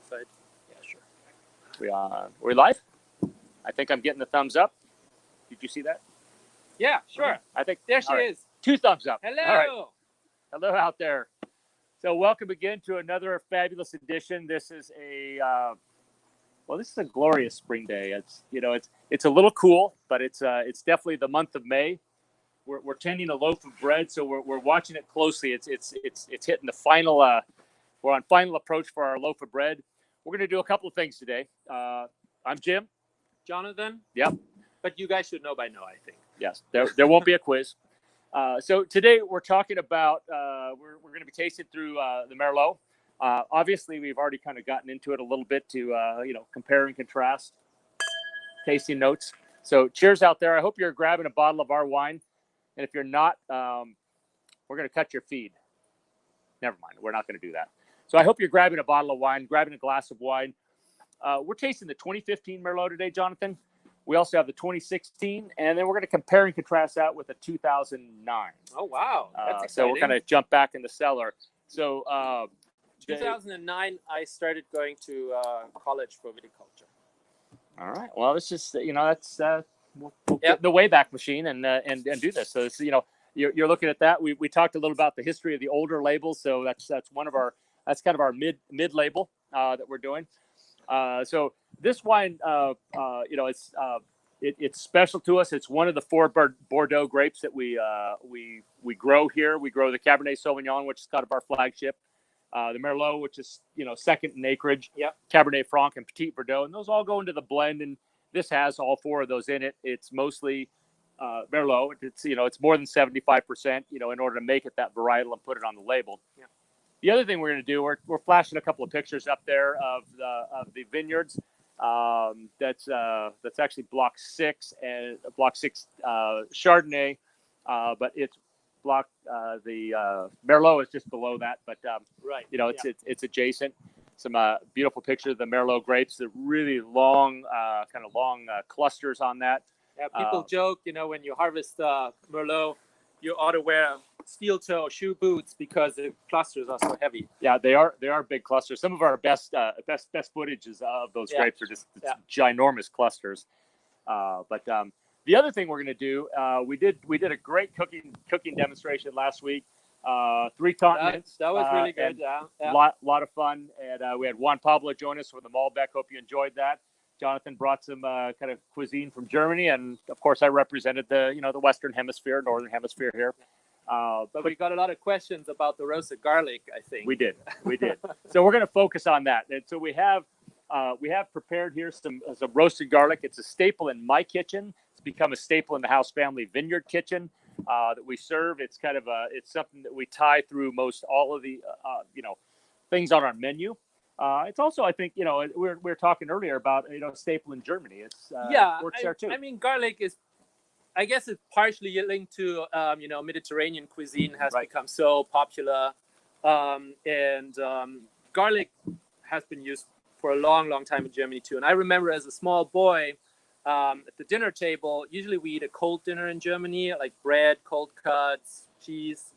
side. Yeah, sure. We're live. I think I'm getting the thumbs up. Did you see that? Yeah, sure. I think There she is. 2 thumbs up. Hello. All right. Hello out there. So welcome again to another fabulous edition. This is this is a glorious spring day. It's a little cool, but it's definitely the month of May. We're tending a loaf of bread, so we're watching it closely. It's hitting the final. We're on final approach for our loaf of bread. We're going to do a couple of things today. I'm Jim. Jonathan. Yep. But you guys should know by now, I think. Yes. There won't be a quiz. So today we're talking about we're going to be tasting through the Merlot. Obviously, we've already kind of gotten into it a little bit to compare and contrast tasting notes. So cheers out there. I hope you're grabbing a bottle of our wine. And if you're not, we're going to cut your feed. Never mind. We're not going to do that. So I hope you're grabbing a bottle of wine, grabbing a glass of wine. We're tasting the 2015 Merlot today, Jonathan. We also have the 2016, and then we're going to compare and contrast that with the 2009. Oh, wow. That's exciting. So we're going to jump back in the cellar. So 2009, I started going to college for viticulture. All right. Well, it's just, that's we'll get the Wayback Machine and do this. So it's, you're looking at that. We talked a little about the history of the older labels. So that's kind of our mid label that we're doing. So this wine, it's special to us. It's one of the 4 Bordeaux grapes that we grow here. We grow the Cabernet Sauvignon, which is kind of our flagship. The Merlot, which is second in acreage. Yep. Cabernet Franc and Petit Verdot, and those all go into the blend. And this has all 4 of those in it. It's mostly Merlot. It's more than 75%. In order to make it that varietal and put it on the label. Yeah. The other thing we're going to do, we're flashing a couple of pictures up there of the vineyards. That's actually block 6 and block 6 Chardonnay, but it's block the Merlot is just below that. But right, it's adjacent. Some beautiful pictures of the Merlot grapes. The really long, long clusters on that. Yeah, people joke, when you harvest Merlot, you ought to wear steel toe shoe boots because the clusters are so heavy. Yeah, they are big clusters. Some of our best footages of those grapes are just ginormous clusters. But the other thing we're going to do, we did a great cooking demonstration last week. 3 continents. That was really good. Yeah. Lot of fun, and we had Juan Pablo join us from the Malbec. Hope you enjoyed that. Jonathan brought some kind of cuisine from Germany, and of course, I represented the Western Hemisphere, Northern Hemisphere here. But we got a lot of questions about the roasted garlic, I think. We did. So we're going to focus on that. And so we have prepared here some roasted garlic. It's a staple in my kitchen. It's become a staple in the House Family Vineyard kitchen that we serve. It's kind of it's something that we tie through most all of the things on our menu. It's also, I think, we were talking earlier about a staple in Germany. It's works there too. I mean, garlic is, I guess, it's partially linked to Mediterranean cuisine has become so popular, and garlic has been used for a long, long time in Germany too. And I remember as a small boy, at the dinner table, usually we eat a cold dinner in Germany, like bread, cold cuts, cheese.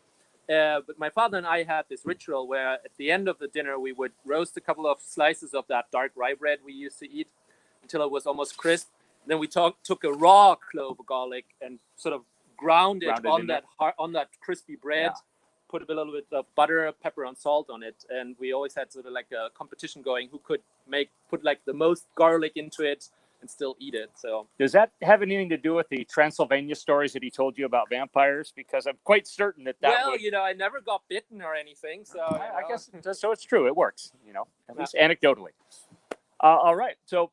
But my father and I had this ritual where at the end of the dinner, we would roast a couple of slices of that dark rye bread we used to eat until it was almost crisp. Then we took a raw clove of garlic and sort of ground it on that crispy bread, put a little bit of butter, pepper, and salt on it. And we always had sort of like a competition going who could put like the most garlic into it and still eat it. So does that have anything to do with the Transylvania stories that he told you about vampires? Because I'm quite certain that I never got bitten or anything. So I guess so. It's true. It works. At least anecdotally. All right. So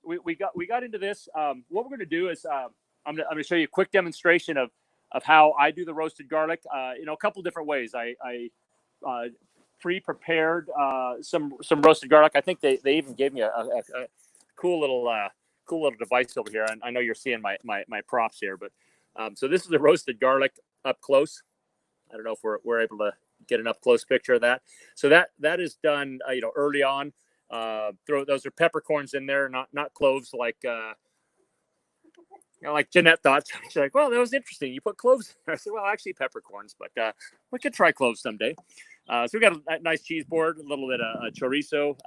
we got into this. What we're going to do is I'm going to show you a quick demonstration of how I do the roasted garlic. A couple different ways. I pre-prepared some roasted garlic. I think they even gave me a cool little device over here. And I know you're seeing my props here, but so this is the roasted garlic up close. I don't know if we're able to get an up close picture of that. So that is done early on. Those are peppercorns in there, not cloves like like Jeanette thought. She's like, well, that was interesting. You put cloves in there. I said, well, actually peppercorns, but we could try cloves someday. So we got a nice cheese board, a little bit of chorizo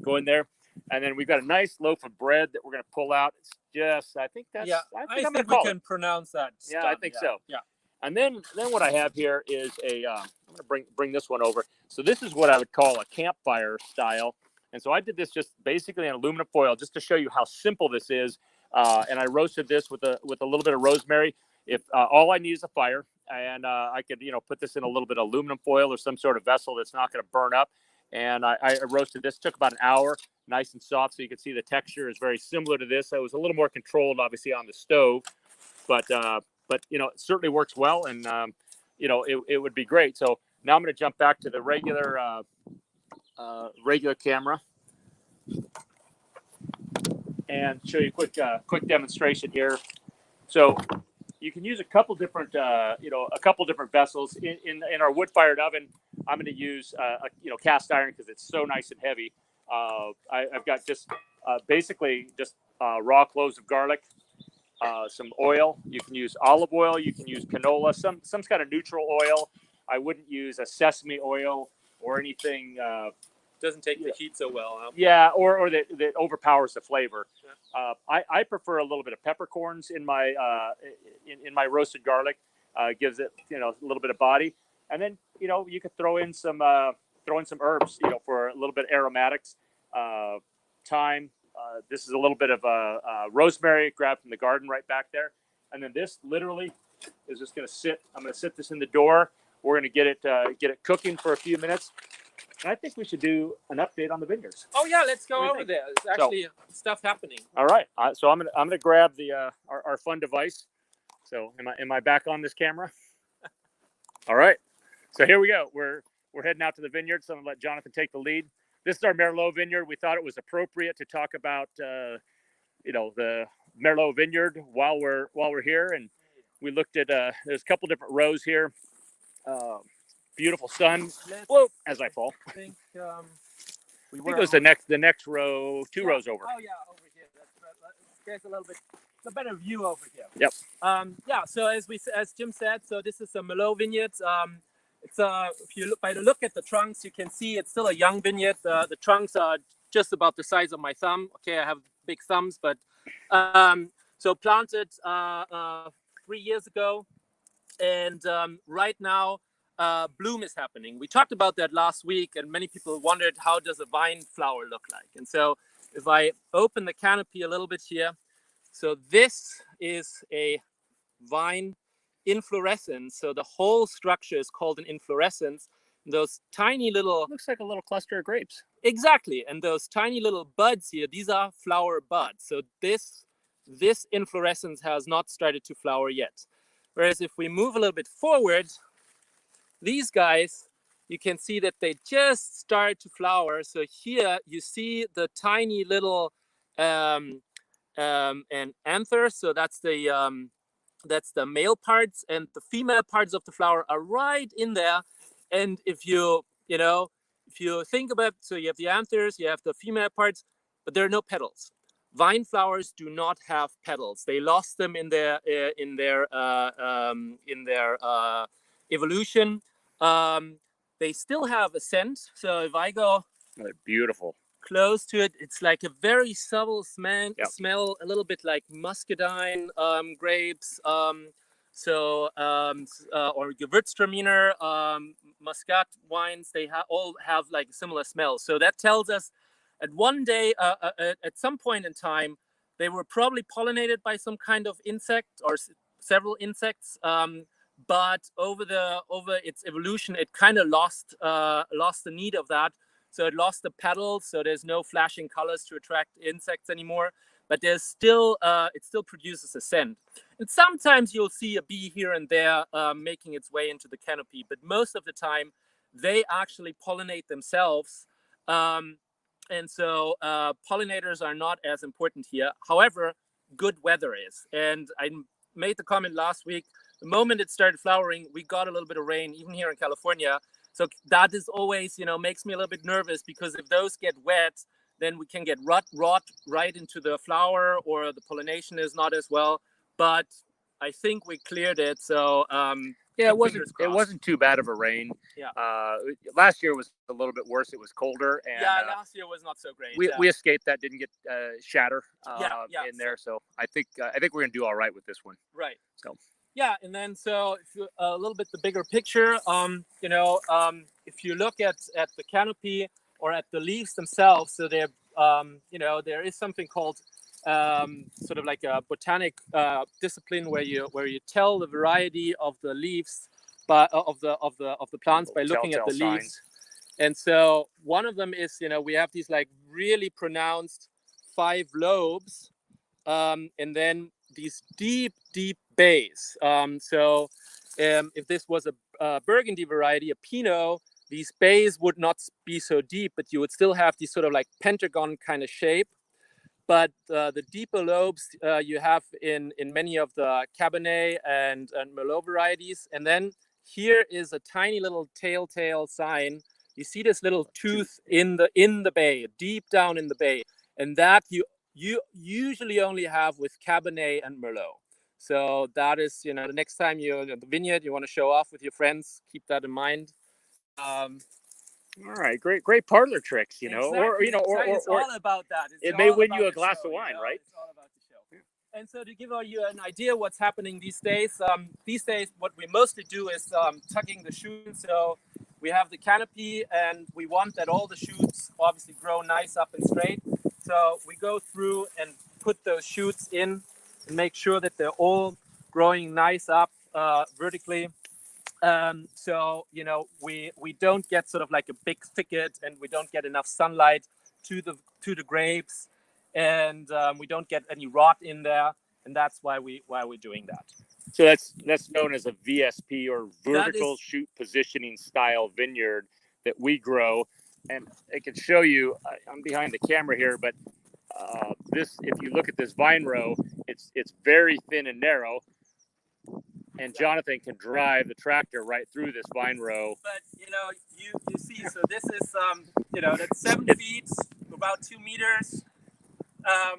going there. And then we've got a nice loaf of bread that we're going to pull out. It's just, I think that's, I think we can pronounce that. Yeah, I think so. Yeah. And then what I have here is I'm going to bring this one over. So this is what I would call a campfire style. And so I did this just basically in aluminum foil just to show you how simple this is. And I roasted this with a little bit of rosemary. If all I need is a fire, and I could put this in a little bit of aluminum foil or some sort of vessel that's not going to burn up. And I roasted this. Took about an hour, nice and soft. So you can see the texture is very similar to this. I was a little more controlled, obviously, on the stove, but it certainly works well, and it would be great. So now I'm going to jump back to the regular camera and show you a quick demonstration here. So you can use a couple different vessels in our wood-fired oven. I'm going to use cast iron because it's so nice and heavy. I've got basically raw cloves of garlic, some oil. You can use olive oil. You can use canola, some kind of neutral oil. I wouldn't use a sesame oil or anything. Doesn't take the heat so well. Huh? Yeah, or that overpowers the flavor. Yeah. I prefer a little bit of peppercorns in my in my roasted garlic. Gives it a little bit of body, and then you could throw in some herbs for a little bit of aromatics. Thyme. This is a little bit of rosemary grabbed from the garden right back there, and then this literally is just going to sit. I'm going to sit this in the door. We're going to get it cooking for a few minutes. And I think we should do an update on the vineyards. Oh yeah, let's go over there. There's actually stuff happening. All right, so I'm gonna grab the our fun device. So am I back on this camera? All right, so here we go. We're heading out to the vineyard. So I'm gonna let Jonathan take the lead. This is our Merlot vineyard. We thought it was appropriate to talk about the Merlot vineyard while we're here, and we looked at there's a couple different rows here. Beautiful sun. Whoa, as I fall. I think it was the next row, two rows over. Oh yeah, over here. There's a better view over here. Yep. So as Jim said, so this is a Merlot vineyard. It's if you look at the trunks, you can see it's still a young vineyard. The trunks are just about the size of my thumb. Okay, I have big thumbs, but so planted 3 years ago, and right now. Bloom is happening. We talked about that last week, and many people wondered how does a vine flower look like. And so if I open the canopy a little bit here, so this is a vine inflorescence. So the whole structure is called an inflorescence. Those tiny little... Looks like a little cluster of grapes. Exactly. And those tiny little buds here, these are flower buds. So this inflorescence has not started to flower yet. Whereas if we move a little bit forward, these guys, you can see that they just start to flower. So here you see the tiny little an anther. So that's the male parts, and the female parts of the flower are right in there. And if you think about, so you have the anthers, you have the female parts, but there are no petals. Vine flowers do not have petals. They lost them in their evolution. They still have a scent. So if I go they're beautiful close to it, it's like a very subtle smell. Yep. Smell a little bit like muscadine grapes. Or Gewürztraminer, Muscat wines. They all have like similar smells. So that tells us at at some point in time, they were probably pollinated by some kind of insect or several insects. But over its evolution, it kind of lost the need of that. So it lost the petals. So there's no flashing colors to attract insects anymore. But there's still it still produces a scent. And sometimes you'll see a bee here and there making its way into the canopy. But most of the time, they actually pollinate themselves. And so pollinators are not as important here. However, good weather is. And I made the comment last week. The moment it started flowering, we got a little bit of rain, even here in California. So that is always, makes me a little bit nervous, because if those get wet, then we can get rot right into the flower, or the pollination is not as well. But I think we cleared it. So Yeah, it Fingers wasn't crossed. too bad of a rain. Yeah. Last year was a little bit worse. It was colder, and Yeah, last year was not so great. we escaped that. Didn't get shatter in there, so I think we're gonna do all right with this one. Right. So yeah, and then so if you, a little bit the bigger picture, if you look at the canopy or at the leaves themselves, so they're there is something called sort of like a botanic discipline where you tell the variety of the leaves, but of the plants by looking at the leaves. And so one of them is, we have these like really pronounced 5 lobes, and then these deep bays. If this was a Burgundy variety, a Pinot, these bays would not be so deep, but you would still have these sort of like pentagon kind of shape. But the deeper lobes you have in many of the Cabernet and Merlot varieties. And then here is a tiny little telltale sign. You see this little tooth in the bay, deep down in the bay, and that you usually only have with Cabernet and Merlot. So that is, the next time you're at the vineyard, you want to show off with your friends, keep that in mind. All right, great parlor tricks, exactly, or it's all about that. It may win you a glass of wine, right? It's all about the show. And so to give you an idea what's happening these days, what we mostly do is tucking the shoots. So we have the canopy, and we want that all the shoots obviously grow nice up and straight. So we go through and put those shoots in and make sure that they're all growing nice up vertically. We don't get sort of like a big thicket, and we don't get enough sunlight to the grapes, and we don't get any rot in there, and that's why we're doing that. So that's known as a VSP, or vertical shoot positioning style vineyard, that we grow. And I can show you, I'm behind the camera here, but if you look at this vine row, it's very thin and narrow. And Jonathan can drive the tractor right through this vine row. But you see, so this is that's 7 feet, about 2 meters.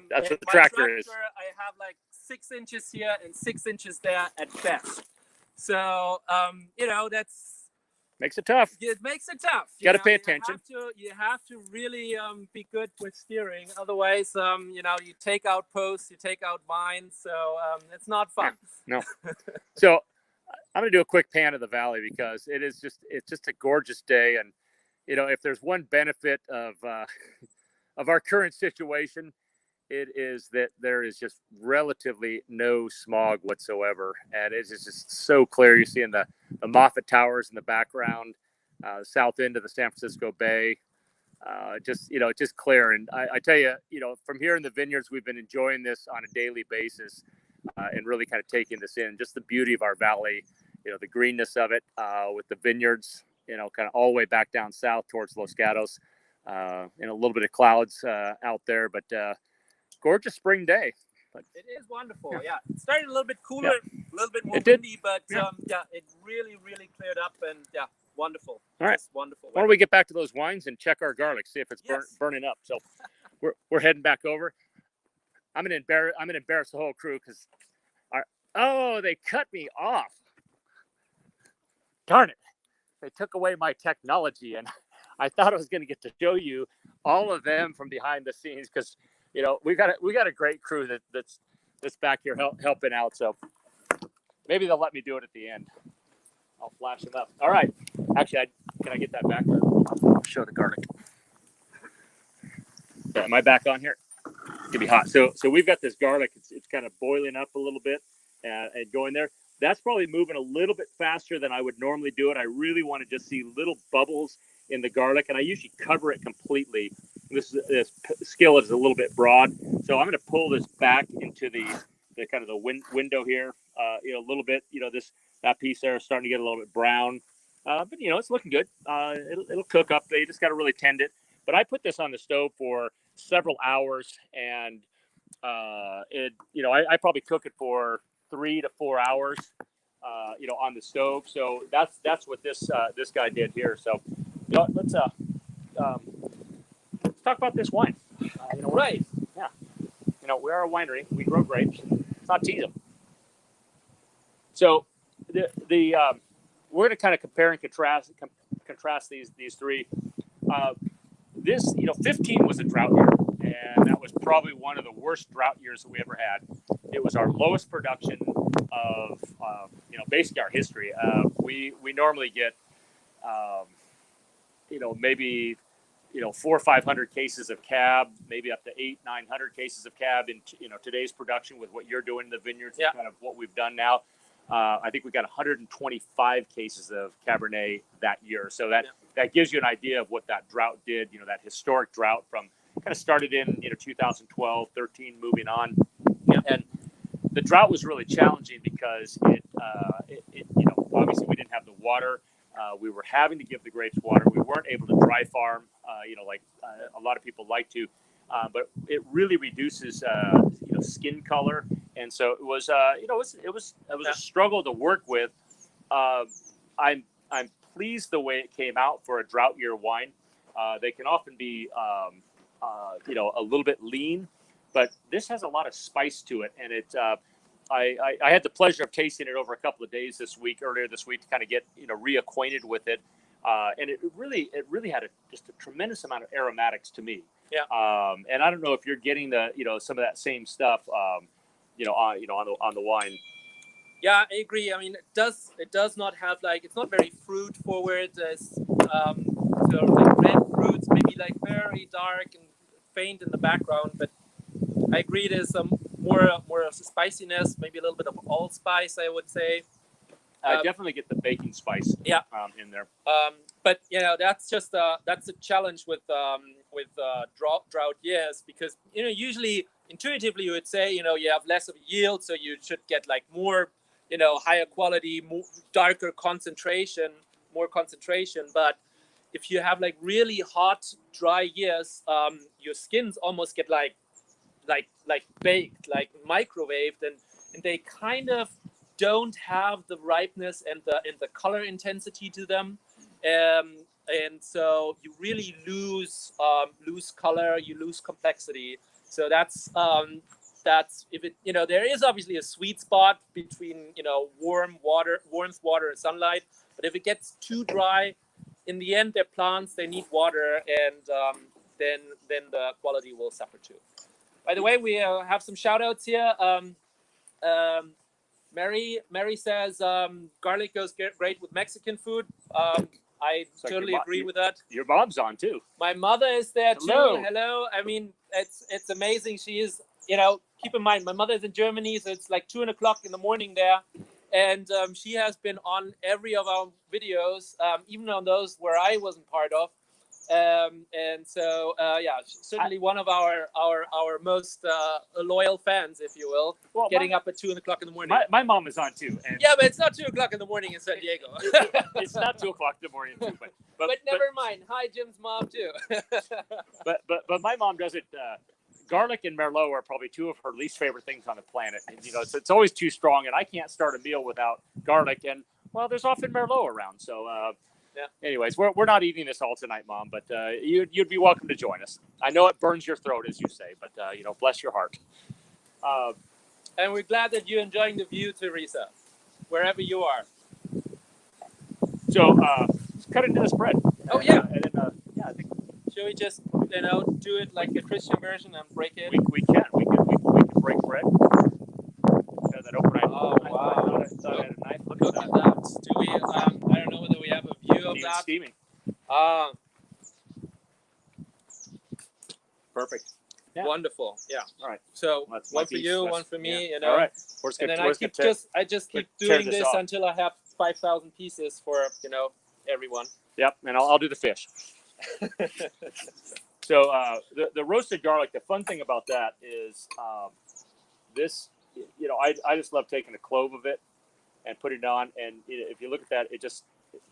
That's what the tractor is. I have like 6 inches here and 6 inches there at best. So that's makes it tough. It makes it tough. You got to pay attention. You have to really be good with steering. Otherwise, you take out posts, you take out vines. So it's not fun. No. So I'm going to do a quick pan of the valley, because it's just a gorgeous day. And, if there's one benefit of our current situation, it is that there is just relatively no smog whatsoever. And it's just so clear. You're seeing the Moffat Towers in the background, south end of the San Francisco Bay, just clear. And I tell you, from here in the vineyards, we've been enjoying this on a daily basis, and really kind of taking this in, just the beauty of our valley, the greenness of it, with the vineyards, kind of all the way back down south towards Los Gatos, and a little bit of clouds out there, but gorgeous spring day. But it is wonderful. Yeah. It started a little bit cooler, a little bit more windy, but it really cleared up, and wonderful. All right. Just wonderful. Why don't we get back to those wines and check our garlic, see if it's burning up. So we're heading back over. I'm gonna embarrass the whole crew, because they cut me off. Darn it. They took away my technology, and I thought I was going to get to show you all of them from behind the scenes, because we got a great crew that's back here helping out. So maybe they'll let me do it at the end. I'll flash them up. All right. Actually, can I get that back? I'll show the garlic. Yeah, am I back on here? It's gonna be hot. So we've got this garlic. It's kind of boiling up a little bit and going there. That's probably moving a little bit faster than I would normally do it. I really want to just see little bubbles in the garlic, and I usually cover it completely. This skillet is a little bit broad, so I'm going to pull this back into the kind of the window here, a little bit. That piece there is starting to get a little bit brown, but it's looking good. It'll cook up. You just got to really tend it. But I put this on the stove for several hours, and I probably cook it for 3 to 4 hours, on the stove. So that's what this guy did here. So let's talk about this wine. Right. Yeah. We are a winery. We grow grapes. Let's not tease them. So the we're going to kind of compare and contrast these three. This, 15 was a drought year, and that was probably one of the worst drought years that we ever had. It was our lowest production of, basically our history. We normally get, maybe, 400 or 500 cases of cab, maybe up to 800-900 cases of cab in, today's production with what you're doing in the vineyards, and kind of what we've done now. I think we got 125 cases of Cabernet that year. So that gives you an idea of what that drought did, that historic drought from kind of started in, 2012, 13, moving on. Yeah. And the drought was really challenging because it obviously we didn't have the water. We were having to give the grapes water. We weren't able to dry farm, like a lot of people like to. But it really reduces, skin color, and so it was, it was a struggle to work with. I'm pleased the way it came out for a drought year wine. They can often be, a little bit lean, but this has a lot of spice to it, and it. I had the pleasure of tasting it over a couple of days earlier this week, to kind of get reacquainted with it, and it really had just a tremendous amount of aromatics to me. Yeah. And I don't know if you're getting the some of that same stuff on the wine. Yeah, I agree. I mean, it does not have it's not very fruit forward. There's sort of like red fruits, maybe like very dark and faint in the background, but I agree there's some more of spiciness, maybe a little bit of allspice, I would say. I definitely get the baking spice in there. But that's just that's a challenge with drought years, because usually intuitively you would say you have less of a yield, so you should get more higher quality, more darker concentration, more concentration. But if you have really hot dry years, your skins almost get like baked, like microwaved, and they kind of don't have the ripeness and the color intensity to them, and so you really lose color, you lose complexity. So that's if it there is obviously a sweet spot between warmth, water, and sunlight, but if it gets too dry, in the end, they're plants, they need water, and then the quality will suffer too. By the way, we have some shout outs here. Mary says garlic goes great with Mexican food. I totally agree with that. Your mom's on too. My mother is there Hello. too. Hello. I mean, it's amazing. She is, keep in mind, my mother is in Germany, so it's like 2:00 in the morning there. And she has been on every of our videos, even on those where I wasn't part of. And so, certainly one of our most loyal fans, if you will, getting up at 2:00 in the morning. My mom is on too. And yeah, but it's not 2:00 in the morning in San Diego. It's not 2:00 in the morning too. But never mind. Hi, Jim's mom too. but my mom doesn't. Garlic and Merlot are probably two of her least favorite things on the planet. And, it's always too strong, and I can't start a meal without garlic. And there's often Merlot around, so. Anyways, we're not eating this all tonight, Mom, but you'd be welcome to join us. I know it burns your throat, as you say, but bless your heart. And we're glad that you're enjoying the view, Teresa, wherever you are. So let's cut into the spread. Oh yeah. And then, I think. Should we just do it like a Christian version and break it? We can break bread. Got that open. Oh wow! I had a knife. Look at that. Do we? I don't know whether we have a view of that. Steaming. Perfect. Yeah. Wonderful. Yeah. All right. So one for you, one for me. All right. And then I just keep doing this until I have 5,000 pieces for everyone. Yep, and I'll do the fish. So the roasted garlic. The fun thing about that is this. I just love taking a clove of it and putting it on, and if you look at that, it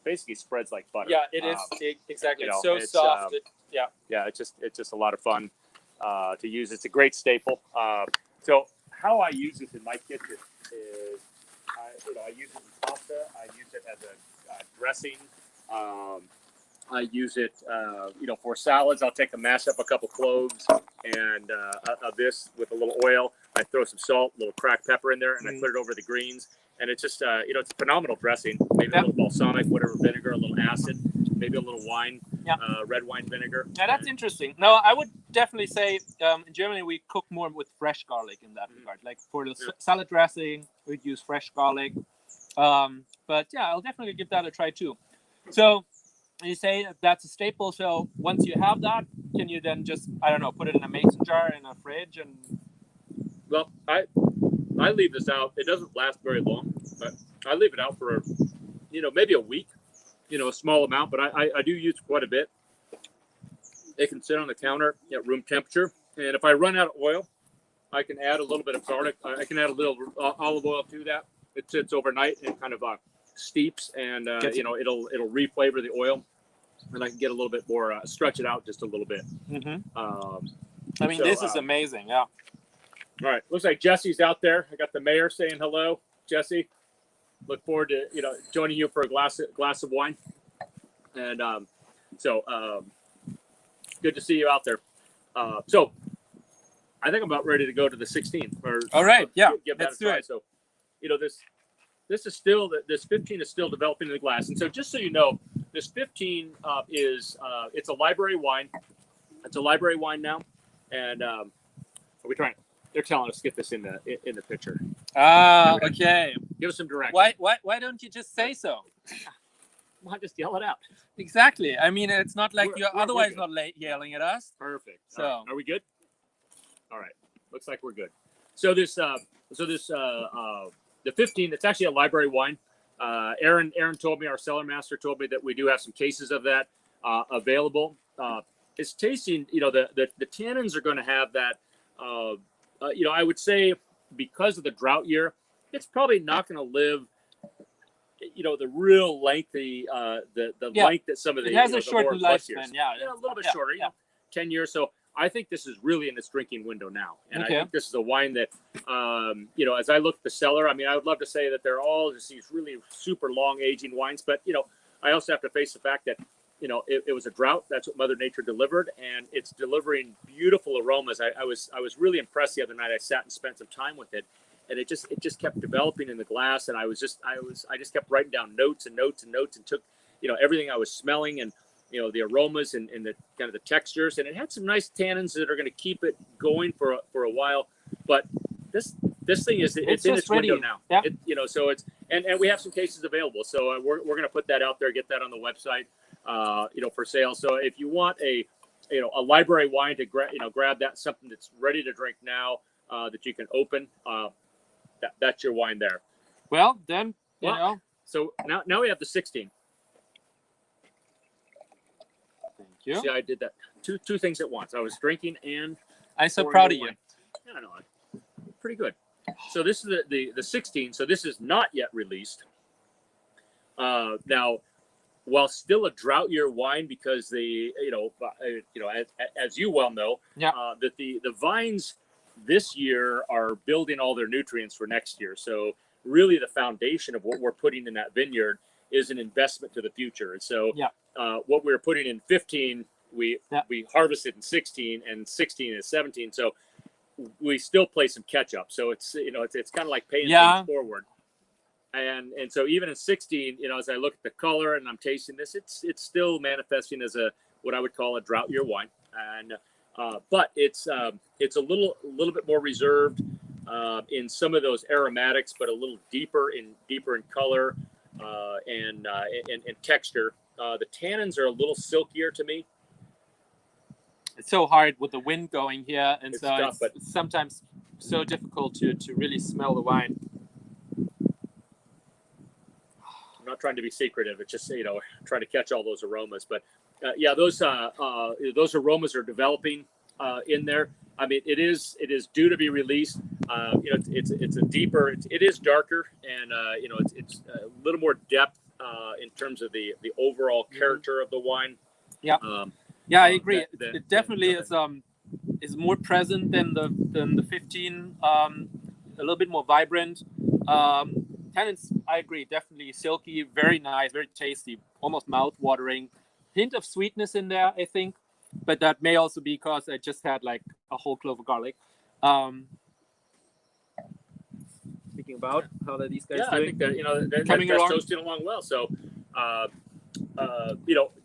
basically spreads like butter. Yeah, it is exactly. It's so soft. Yeah, it's just a lot of fun to use. It's a great staple. So how I use this in my kitchen is, I use it in pasta. I use it as a dressing. I use it, for salads. I'll mash up a couple cloves and of this with a little oil. I throw some salt, a little cracked pepper in there, and I put it over the greens. And it's just, it's a phenomenal dressing. Maybe a little balsamic, whatever vinegar, a little acid, maybe a little wine, red wine vinegar. Yeah, that's interesting. No, I would definitely say in Germany we cook more with fresh garlic in that regard. Like for the salad dressing, we'd use fresh garlic. But yeah, I'll definitely give that a try too. So you say that's a staple. So once you have that, can you then just, I don't know, put it in a mason jar in a fridge and? Well, I leave this out. It doesn't last very long, but I leave it out for, maybe a week, a small amount, but I do use quite a bit. It can sit on the counter at room temperature. And if I run out of oil, I can add a little bit of garlic. I can add a little olive oil to that. It sits overnight and kind of steeps, and it'll reflavor the oil, and I can get a little bit more, stretch it out just a little bit. I mean, this is amazing. Yeah. All right. Looks like Jesse's out there. I got the mayor saying hello. Jesse, look forward to joining you for a glass of wine. And good to see you out there. So I think I'm about ready to go to the 16th. All right. Yeah. Let's do it. So, this is still, this 15 is still developing in the glass. And so just so you know, this 15 is it's a library wine. It's a library wine now. And are we trying? They're telling us to get this in the picture. Okay. Give us some direction. Why don't you just say so? Why just yell it out? Exactly. I mean, it's not like you're otherwise not yelling at us. Perfect. So are we good? All right. Looks like we're good. So the 15, it's actually a library wine. Aaron told me, our cellar master told me that we do have some cases of that available. It's tasting, the tannins are going to have that. I would say because of the drought year, it's probably not going to live, the real lengthy, length that some of the, it has a shortened lifespan. Yeah, a little bit shorter, 10 years. So I think this is really in its drinking window now. And I think this is a wine that, as I look at the cellar, I mean, I would love to say that they're all just these really super long aging wines, but, I also have to face the fact that, it was a drought. That's what Mother Nature delivered, and it's delivering beautiful aromas. I was really impressed the other night. I sat and spent some time with it, and it just kept developing in the glass. And I just kept writing down notes and took, everything I was smelling and, the aromas and the kind of the textures. And it had some nice tannins that are going to keep it going for a while. But this thing is, it's in its window now. Yeah. So it's, and we have some cases available. So we're going to put that out there, get that on the website. For sale. So if you want a library wine to grab that, something that's ready to drink now, that you can open, that's your wine there. Well, then, So now we have the 16. Thank you. See, I did that two things at once. I was drinking and I'm so proud of you. Yeah, I know. Pretty good. So this is the 16. So this is not yet released. Now, while still a drought year wine, because as you well know, that the vines this year are building all their nutrients for next year. So really, the foundation of what we're putting in that vineyard is an investment to the future. And so, what we were putting in 15, we harvested in 16, and 16 is 17. So we still play some catch up. So it's it's kind of like paying things forward. And so even in 16, as I look at the color and I'm tasting this, it's still manifesting as what I would call a drought year wine. And but it's a little bit more reserved in some of those aromatics, but a little deeper in color and texture. The tannins are a little silkier to me. It's so hard with the wind going here, and it's so tough, but it's sometimes so difficult to really smell the wine. I'm not trying to be secretive. It's just, trying to catch all those aromas. But those aromas are developing in there. I mean, it is due to be released. It's a deeper. It is darker, and it's a little more depth in terms of the overall character of the wine. Yeah. I agree. It definitely is more present than the 15. A little bit more vibrant. Tannins, I agree, definitely silky, very nice, very tasty, almost mouth-watering. hint of sweetness in there, I think, but that may also be because I just had like a whole clove of garlic. Thinking about how are these guys doing? I think that that's along. toasting along well. So,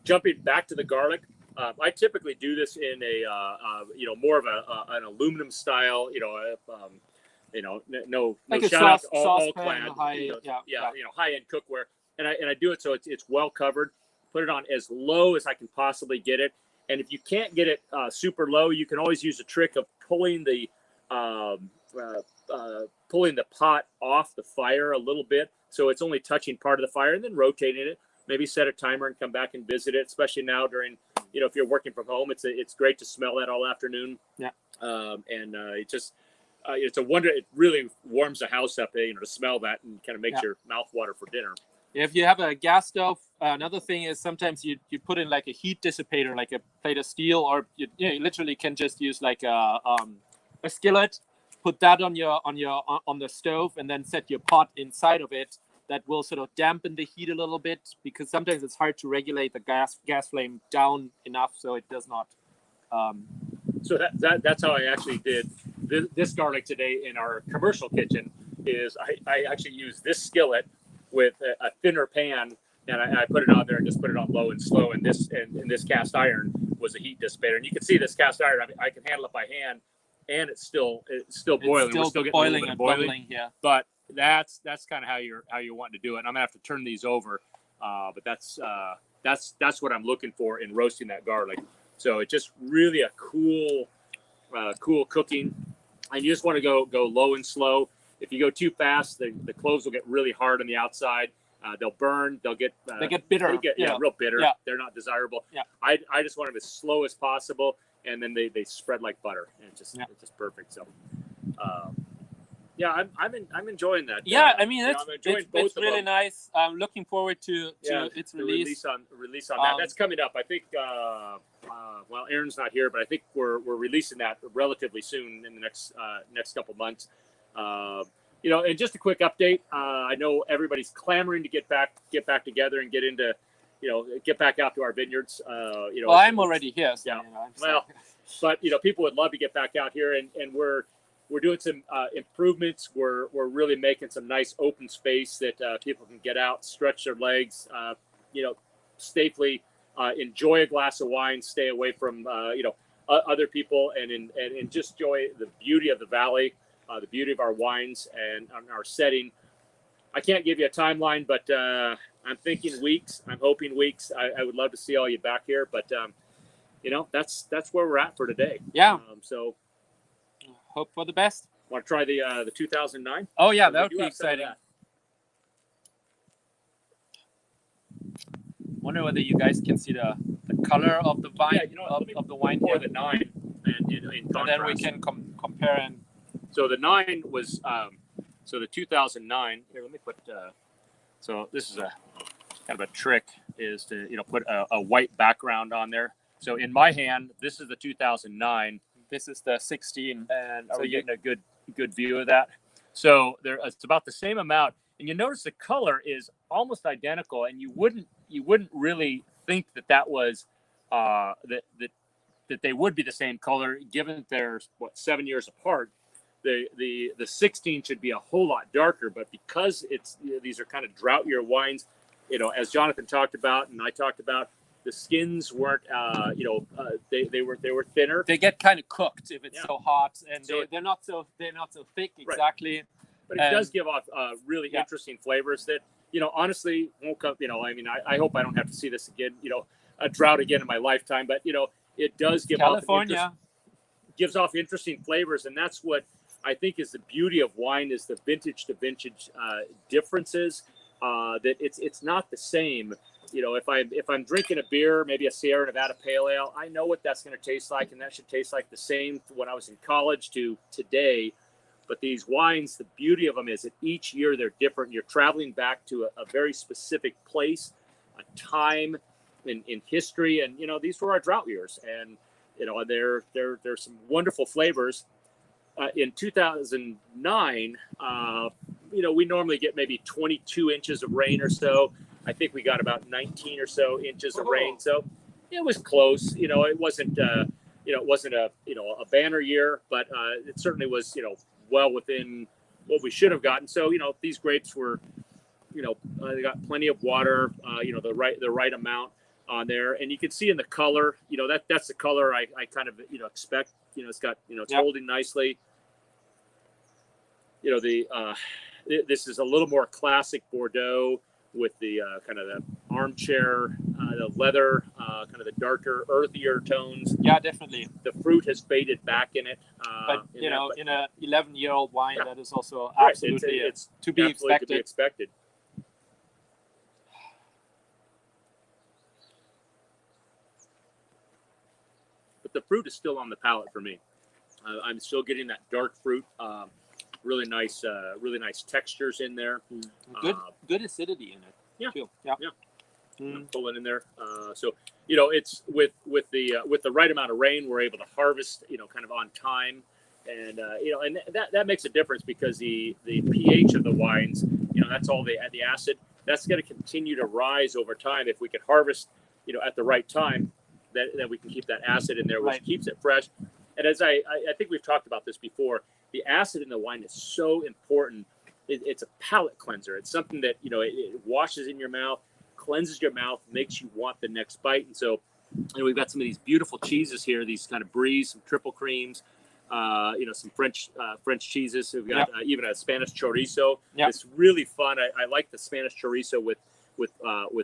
jumping back to the garlic, I typically do this in a more of an aluminum style. No like shout out to all saucepan, clad, high end cookware, and I do it so it's well covered. Put it on as low as I can possibly get it, and if you can't get it super low, you can always use a trick of pulling the pot off the fire a little bit, so it's only touching part of the fire, and then rotating it. Maybe set a timer and come back and visit it, especially now during, if you're working from home, it's great to smell that all afternoon. Yeah. It's a wonder. It really warms the house up, to smell that and kind of makes your mouth water for dinner. If you have a gas stove, another thing is sometimes you put in like a heat dissipator, like a plate of steel, or you literally can just use like a skillet, put that on the stove, and then set your pot inside of it. That will sort of dampen the heat a little bit, because sometimes it's hard to regulate the gas flame down enough so it does not. So that's how I actually did this garlic today in our commercial kitchen. Is I actually used this skillet with a thinner pan, and I put it on there and just put it on low and slow. And this cast iron was a heat dissipator, and you can see this cast iron. I can handle it by hand, and it's still boiling. We're still getting boiling and bubbling, yeah. But that's kind of how you want to do it. And I'm gonna have to turn these over, but that's what I'm looking for in roasting that garlic. So it's just really a cool cooking, and you just want to go low and slow. If you go too fast, the cloves will get really hard on the outside. They'll burn. They get bitter. Real bitter. Yeah. They're not desirable. Yeah. I just want them as slow as possible, and then they spread like butter, and it's just perfect. So. I'm enjoying that. Yeah, I mean it's really nice. I'm looking forward to its release. Release on that. That's coming up. I think. Aaron's not here, but I think we're releasing that relatively soon in the next couple months. And just a quick update. I know everybody's clamoring to get back together and get back out to our vineyards. Well, I'm already here. So, but people would love to get back out here, and we're doing some improvements. We're really making some nice open space that people can get out, stretch their legs, safely enjoy a glass of wine, stay away from other people, and just enjoy the beauty of the valley, the beauty of our wines and our setting. I can't give you a timeline, but I'm thinking weeks. I'm hoping weeks. I would love to see all you back here, but that's where we're at for today. Yeah. So. Hope for the best. Want to try the 2009? Oh yeah, that would be exciting. Wonder whether you guys can see the color of the vine of the wine here. The 9, and then we can compare. And so the 9 was the 2009. Here, let me put. So this is a kind of a trick, is to put a white background on there. So in my hand, this is the 2009. This is the 16, and so you're getting a good view of that. So it's about the same amount, and you notice the color is almost identical, and you wouldn't really think that was that they would be the same color, given that they're 7 years apart. The 16 should be a whole lot darker, but because these are kind of drought year wines, as Jonathan talked about and I talked about. The skins weren't, they were thinner. They get kind of cooked if it's so hot, and they're not so thick exactly. Right. But it does give off really interesting flavors that honestly won't come. I hope I don't have to see this again. A drought again in my lifetime. But it does give gives off interesting flavors, and that's what I think is the beauty of wine, is the vintage to vintage differences. That it's not the same. If I'm drinking a beer, maybe a Sierra Nevada Pale Ale, I know what that's going to taste like, and that should taste like the same when I was in college to today. But these wines, the beauty of them is that each year they're different. You're traveling back to a very specific place, a time in history, and these were our drought years, and there's some wonderful flavors. In 2009, we normally get maybe 22 inches of rain or so. I think we got about 19 or so inches of rain. So it was close. You know, it wasn't it wasn't a a banner year, but it certainly was well within what we should have gotten. So these grapes were they got plenty of water, the right amount on there, and you can see in the color, that's the color I kind of expect. It's got it's holding nicely. This is a little more classic Bordeaux with the kind of the armchair, the leather, kind of the darker, earthier tones. Yeah, definitely. The fruit has faded back in it. But in a 11-year-old wine, that is also absolutely it's to be expected. To be expected. But the fruit is still on the palate for me. I'm still getting that dark fruit. Really nice textures in there. Good acidity in it. Yeah, too. Yeah. Pulling in there. So it's with the right amount of rain, we're able to harvest kind of on time, and and that makes a difference because the pH of the wines, that's all the acid that's going to continue to rise over time. If we could harvest at the right time, that we can keep that acid in there, which keeps it fresh. And as I think we've talked about this before, the acid in the wine is so important. It's a palate cleanser. It's something that it washes in your mouth, cleanses your mouth, makes you want the next bite. And so we've got some of these beautiful cheeses here, these kind of bries, some triple creams, some French cheeses. We've got even a Spanish chorizo. It's really fun. I like the Spanish chorizo with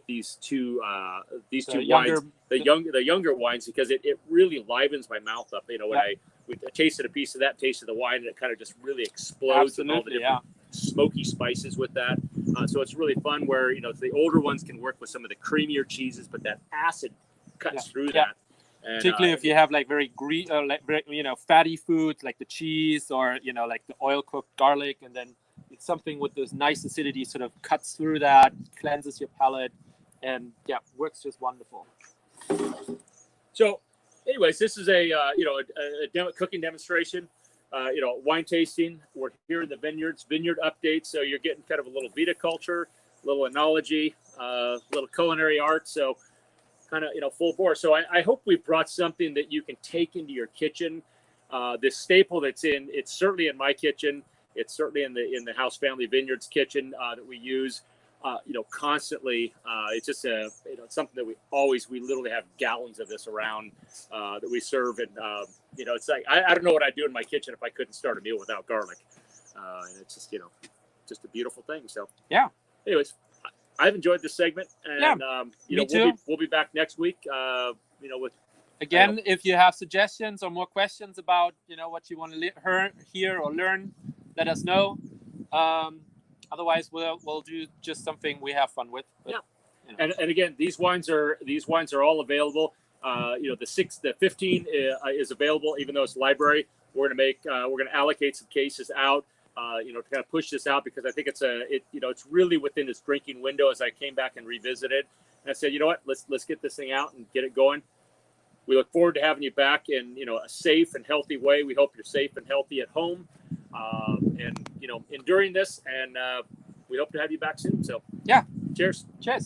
these two wines, the younger wines, because it really livens my mouth up. When I tasted a piece of that, tasted the wine, and it kind of just really explodes with all the different smoky spices with that. So it's really fun where the older ones can work with some of the creamier cheeses, but that acid cuts through that. And, particularly if you have like very fatty foods like the cheese or like the oil cooked garlic, and then it's something with this nice acidity sort of cuts through that, cleanses your palate, and works just wonderful. So anyways, this is a cooking demonstration, wine tasting. We're here in the vineyard updates. So you're getting kind of a little viticulture, a little enology, a little culinary art. So kind of full bore. So I hope we've brought something that you can take into your kitchen. This staple it's certainly in my kitchen. It's certainly in the House Family Vineyards kitchen that we use, constantly. It's just it's something that we literally have gallons of this around that we serve. And, it's like, I don't know what I'd do in my kitchen if I couldn't start a meal without garlic. And it's just, just a beautiful thing. So, anyways, I've enjoyed this segment, and, me too. We'll be back next week, with, again, if you have suggestions or more questions about, what you want to hear or learn, let us know. Otherwise, we'll do just something we have fun with. But, And again, these wines are all available. The 15 is available, even though it's library. We're gonna allocate some cases out, to kind of push this out, because I think it's really within its drinking window. As I came back and revisited, and I said, you know what, let's get this thing out and get it going. We look forward to having you back in a safe and healthy way. We hope you're safe and healthy at home, and enduring this. And we hope to have you back soon. So yeah, cheers. Cheers.